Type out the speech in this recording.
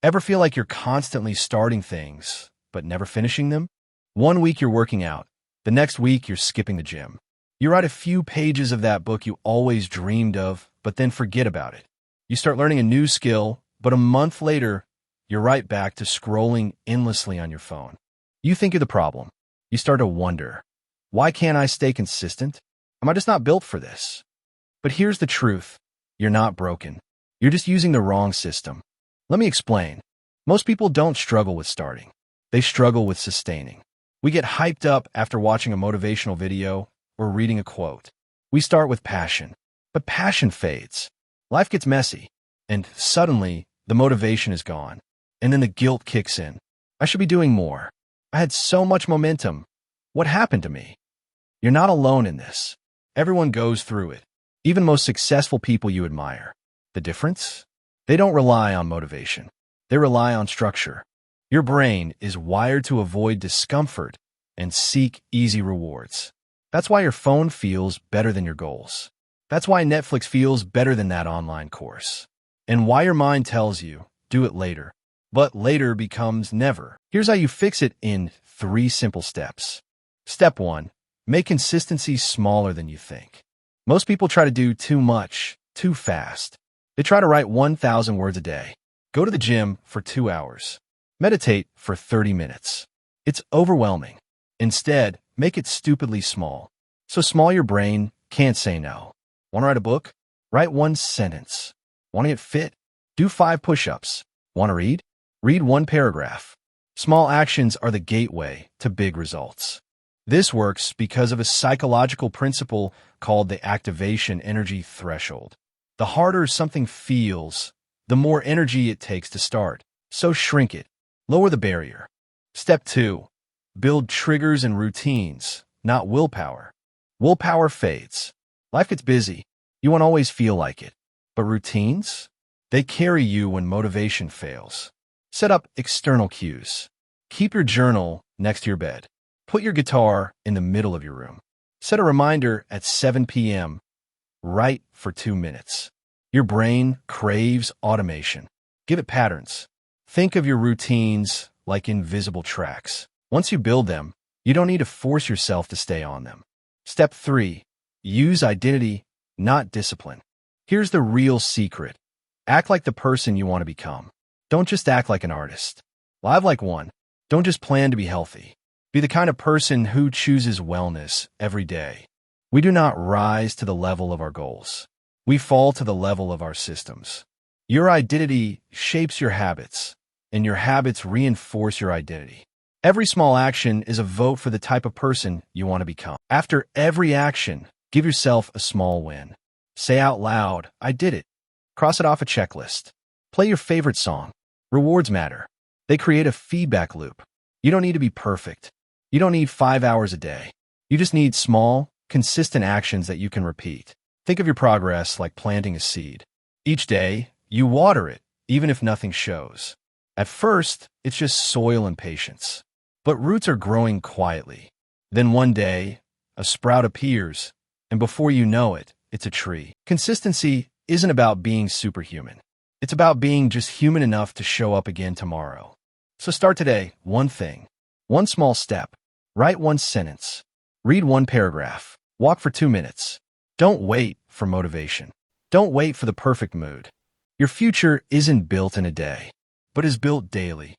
Ever feel like you're constantly starting things, but never finishing them? One week you're working out, the next week you're skipping the gym. You write a few pages of that book you always dreamed of, but then forget about it. You start learning a new skill, but a month later, you're right back to scrolling endlessly on your phone. You think you're the problem. You start to wonder, why can't I stay consistent? Am I just not built for this? But here's the truth. You're not broken. You're just using the wrong system. Let me explain. Most people don't struggle with starting. They struggle with sustaining. We get hyped up after watching a motivational video or reading a quote. We start with passion, but passion fades. Life gets messy, and suddenly the motivation is gone. And then the guilt kicks in. I should be doing more. I had so much momentum. What happened to me? You're not alone in this. Everyone goes through it. Even most successful people you admire. The difference? They don't rely on motivation. They rely on structure. Your brain is wired to avoid discomfort and seek easy rewards. That's why your phone feels better than your goals. That's why Netflix feels better than that online course. And why your mind tells you, do it later. But later becomes never. Here's how you fix it in 3 simple steps. Step 1. Make consistency smaller than you think. Most people try to do too much, too fast. They try to write 1,000 words a day. Go to the gym for 2 hours. Meditate for 30 minutes. It's overwhelming. Instead, make it stupidly small. So small your brain can't say no. Want to write a book? Write 1 sentence. Want to get fit? Do 5 push-ups. Want to read? Read 1 paragraph. Small actions are the gateway to big results. This works because of a psychological principle called the activation energy threshold. The harder something feels, the more energy it takes to start. So shrink it. Lower the barrier. Step 2. Build triggers and routines, not willpower. Willpower fades. Life gets busy. You won't always feel like it. But routines? They carry you when motivation fails. Set up external cues. Keep your journal next to your bed. Put your guitar in the middle of your room. Set a reminder at 7 p.m. Write for 2 minutes. Your brain craves automation. Give it patterns. Think of your routines like invisible tracks. Once you build them, you don't need to force yourself to stay on them. Step 3. Use identity, not discipline. Here's the real secret. Act like the person you want to become. Don't just act like an artist. Live like one. Don't just plan to be healthy. Be the kind of person who chooses wellness every day. We do not rise to the level of our goals. We fall to the level of our systems. Your identity shapes your habits, and your habits reinforce your identity. Every small action is a vote for the type of person you want to become. After every action, give yourself a small win. Say out loud, I did it. Cross it off a checklist. Play your favorite song. Rewards matter. They create a feedback loop. You don't need to be perfect. You don't need 5 hours a day. You just need small, consistent actions that you can repeat. Think of your progress like planting a seed. Each day, you water it, even if nothing shows. At first, it's just soil and patience. But roots are growing quietly. Then one day, a sprout appears, and before you know it, it's a tree. Consistency isn't about being superhuman. It's about being just human enough to show up again tomorrow. So start today, 1 thing. 1 small step. Write 1 sentence. Read 1 paragraph. Walk for 2 minutes. Don't wait for motivation. Don't wait for the perfect mood. Your future isn't built in a day, but is built daily.